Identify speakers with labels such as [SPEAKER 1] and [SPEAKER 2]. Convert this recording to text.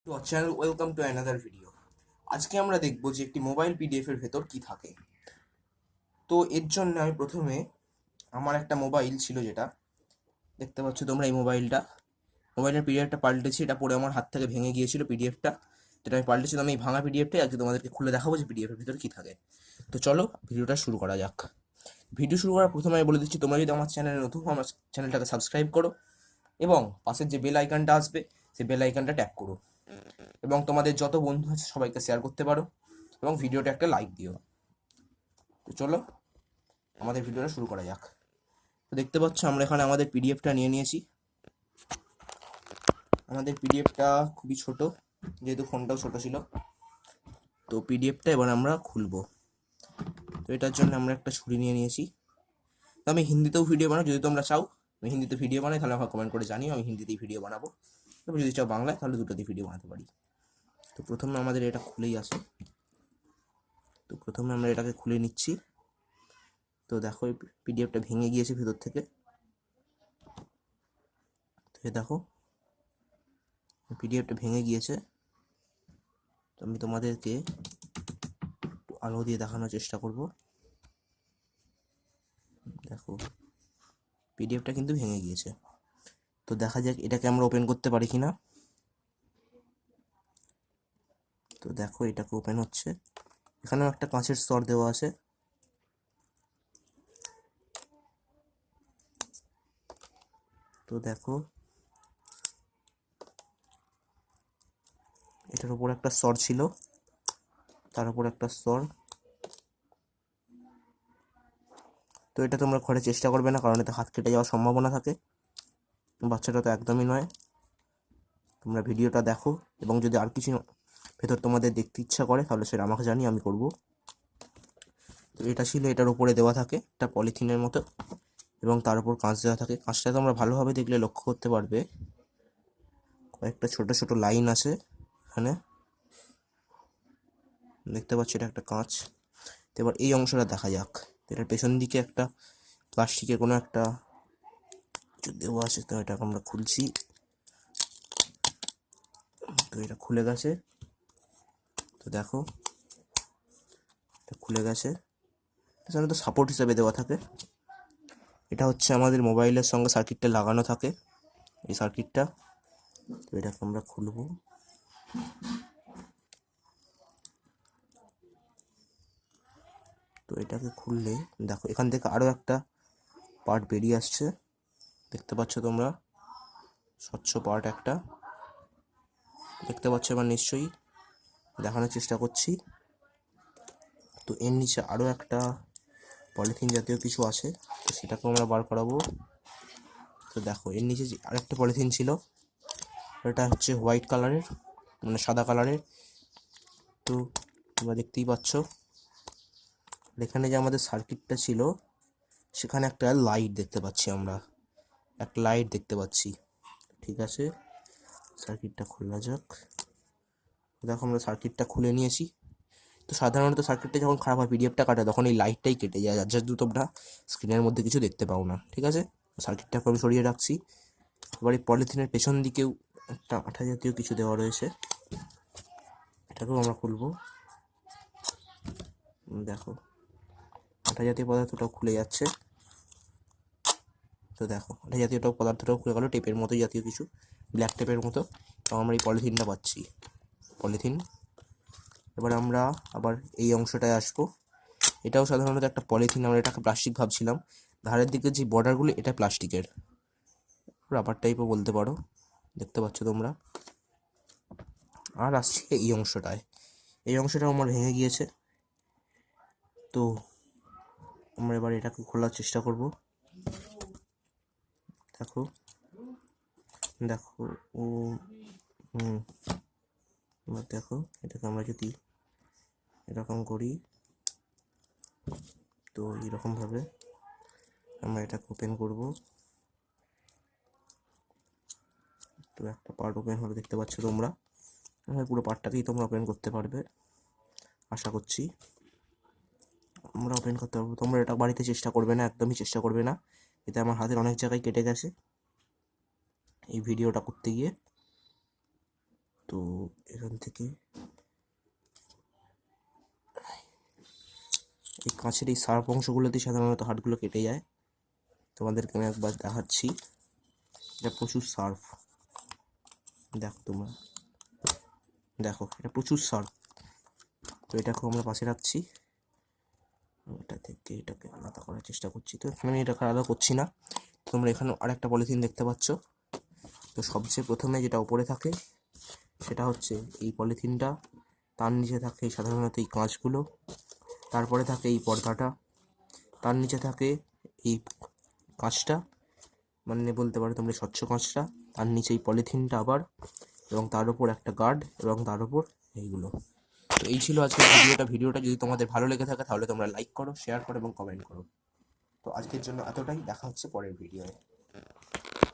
[SPEAKER 1] To our channel, welcome to another video. আজকে আমরা দেখব যে একটি মোবাইল পিডিএফ এর ভেতর কি থাকে। তো এর জন্য আমি প্রথমে আমার একটা মোবাইল ছিল, যেটা দেখতে পাচ্ছ তোমরা, এই মোবাইলের পিডিএফটা পাল্টেছি। এটা পড়ে আমার হাত থেকে ভেঙে গিয়েছিল পিডিএফটা, যেটা আমি পাল্টেছি। আমি এই ভাঙা পিডিএফটাই আজকে তোমাদেরকে খুলে দেখাবো যে পিডিএফ এর ভিতরে কি থাকে। তো চলো ভিডিওটা শুরু করা যাক। ভিডিও শুরু করার প্রথমে আমি বলে দিচ্ছি, তোমরা যদি আমার চ্যানেলে নতুন হও, আমার চ্যানেলটাকে সাবস্ক্রাইব করো এবং পাশের যে বেল আইকনটা আসবে সেই বেল আইকনটা ট্যাপ করো এবং তোমাদের যত বন্ধু আছে সবাইকে শেয়ার করতে পারো এবং ভিডিওটা একটা লাইক দিও। তো চলো আমাদের ভিডিওটা শুরু করা যাক। তো দেখতে পাচ্ছ আমরা এখানে আমাদের পিডিএফটা নিয়ে নিয়েছি। আমাদের পিডিএফটা খুবই ছোট, যেহেতু ফোনটাও ছোট ছিল। তো পিডিএফটা এবার আমরা খুলবো। তো এটার জন্য আমরা একটা ছুরি নিয়ে নিয়েছি। তো আমি হিন্দিতেও ভিডিও বানাবো, যদি তোমরা চাও আমি হিন্দিতে ভিডিও বানাই তাহলে আমাকে কমেন্ট করে জানিও, আমি হিন্দিতেই ভিডিও বানাবো। তবে যদি চাও বাংলায় তাহলে দুটোতেই ভিডিও বানাতে পারি। তো প্রথমে আমাদের এটা খুলেই আসে। তো প্রথমে আমরা এটাকে খুলে নিচ্ছি। তো দেখো পিডিএফটা ভেঙে গিয়েছে ভেতর থেকে। তো দেখো পিডিএফটা ভেঙে গিয়েছে। তো আমি তোমাদেরকে একটু আলো দিয়ে দেখানোর চেষ্টা করব। দেখো পিডিএফটা কিন্তু ভেঙে গিয়েছে। তো দেখা যাক এটাকে আমরা ওপেন করতে পারি কিনা। তো দেখো এটাকে ওপেন হচ্ছে। এখানেও একটা কাঁচের স্তর দেওয়া আছে। তো দেখো এটার উপর একটা স্তর ছিল, তার উপর একটা স্তর। তো এটা তোমরা ঘরে চেষ্টা করবে না, কারণ এতে হাত কেটে যাওয়ার সম্ভাবনা থাকে। বাচ্চাটা তো একদমই নয়। তোমরা ভিডিওটা দেখো এবং যদি আর কিছু ভেতর তোমাদের দেখতে ইচ্ছা করে তাহলে সেটা আমাকে জানিয়ে আমি করব। তো এটা ছিল, এটার উপরে দেওয়া থাকে একটা পলিথিনের মতো এবং তার উপর কাঁচ দেওয়া থাকে। কাঁচটা তোমরা ভালোভাবে দেখলে লক্ষ্য করতে পারবে কয়েকটা ছোট ছোট লাইন আছে এখানে, দেখতে পাচ্ছ এটা একটা কাঁচ। তো এবার এই অংশটা দেখা যাক। এটার পেছন দিকে একটা প্লাস্টিকের কোনো একটা কিছু দেওয়া আছে। তো এটাকে আমরা খুলছি। তো এটা খুলে গেছে। তো দেখো এটা খুলে গেছে। সাধারণত সাপোর্ট হিসাবে দেওয়া থাকে। এটা হচ্ছে আমাদের মোবাইলের সঙ্গে সার্কিটটা লাগানো থাকে, এই সার্কিটটা। তো এটাকে আমরা খুলবো। তো এটাকে খুললে দেখো এখান থেকে আরও একটা পার্ট বেরিয়ে আসছে, দেখতে পাচ্ছ তোমরা, স্বচ্ছ পার্ট একটা দেখতে পাচ্ছ এবার নিশ্চয়ই, দেখানোর চেষ্টা করছি। তো এর নিচে আরও একটা পলিথিন জাতীয় কিছু আছে, তো সেটাকেও আমরা বার করাবো। তো দেখো এর নিচে যে আরেকটা পলিথিন ছিল, এটা হচ্ছে হোয়াইট কালারের, মানে সাদা কালারের। তো তোমরা দেখতেই পাচ্ছ এখানে যে আমাদের সার্কিটটা ছিল সেখানে একটা লাইট দেখতে পাচ্ছি, আমরা একটা লাইট দেখতে পাচ্ছি। ঠিক আছে, সার্কিটটা খোলা যাক। দেখো আমরা সার্কিটটা খুলে নিয়েছি। তো সাধারণত সার্কিটটা যখন খারাপ হয়, পিডিএফটা কাটে, তখন এই লাইটটাই কেটে যায়, যার জন্য তোমরা স্ক্রিনের মধ্যে কিছু দেখতে পাও না। ঠিক আছে, সার্কিটটাকে আমি সরিয়ে রাখছি। এবার এই পলিথিনের পেছন দিকেও একটা আঠা জাতীয় কিছু দেওয়া রয়েছে, এটাকেও আমরা খুলবো। দেখো আঠা জাতীয় পদার্থটাও খুলে যাচ্ছে। তো দেখো আঠা জাতীয়টাও পদার্থটাও খুলে গেলো, টেপের মতো জাতীয় কিছু, ব্ল্যাক টেপের মতো। তো আমরা এই পলিথিনটা পাচ্ছি, পলিথিন। এবার আমরা আবার এই অংশটায় আসবো। এটাও সাধারণত একটা পলিথিন, আমরা এটাকে প্লাস্টিক ভাবছিলাম। ধারের দিকে যে বর্ডারগুলো এটা প্লাস্টিকের, রাবার টাইপও বলতে পারো, দেখতে পাচ্ছ তোমরা। আর আসছে এই অংশটায়, এই অংশটাও আমার ভেঙে গিয়েছে। তো আমরা এবার এটাকে খোলার চেষ্টা করব। দেখো দেখো ও এবার দেখো এটাকে আমরা যদি এরকম করি, তো এইরকমভাবে আমরা এটাকে ওপেন করব। তো একটা পার্ট ওপেন হলে দেখতে পাচ্ছ তোমরা, পুরো পার্টটাকেই তোমরা ওপেন করতে পারবে আশা করছি। আমরা ওপেন করতে পারবো। তোমরা এটা বাড়িতে চেষ্টা করবে না, একদমই চেষ্টা করবে না, এতে আমার হাতের অনেক জায়গায় কেটে গেছে এই ভিডিওটা করতে গিয়ে। তো এখান থেকে এই কাঁচের এই শার্প অংশগুলোতে সাধারণত হাড়গুলো কেটে যায়। তোমাদেরকে আমি একবার দেখাচ্ছি, এটা প্রচুর শার্প, দেখো তোমরা, দেখো এটা প্রচুর শার্প। তো এটাকেও আমরা পাশে রাখছি, এটা থেকে এটাকে আলাদা করার চেষ্টা করছি। তো এখানে আমি এটাকে আলাদা করছি না। তোমরা এখানে আরেকটা পলিথিন দেখতে পাচ্ছ। তো সবচেয়ে প্রথমে যেটা উপরে থাকে সেটা হচ্ছে এই পলিথিনটা, তার নিচে থাকে সাধারণত এই কাঁচগুলো, তারপরে থাকে এই পর্দাটা, তার নিচে থাকে এই কাঁচটা, মানে বলতে পারো তোমরা স্বচ্ছ কাঁচটা, তার নিচে এই পলিথিনটা আবার, এবং তার উপর একটা গার্ড, এবং তার উপর এইগুলো। তো এই ছিল আজকের ভিডিওটা যদি তোমাদের ভালো লেগে থাকে তাহলে তোমরা লাইক করো, শেয়ার করো এবং কমেন্ট করো। তো আজকের জন্য এতটাই, দেখা হচ্ছে পরের ভিডিওয়ে।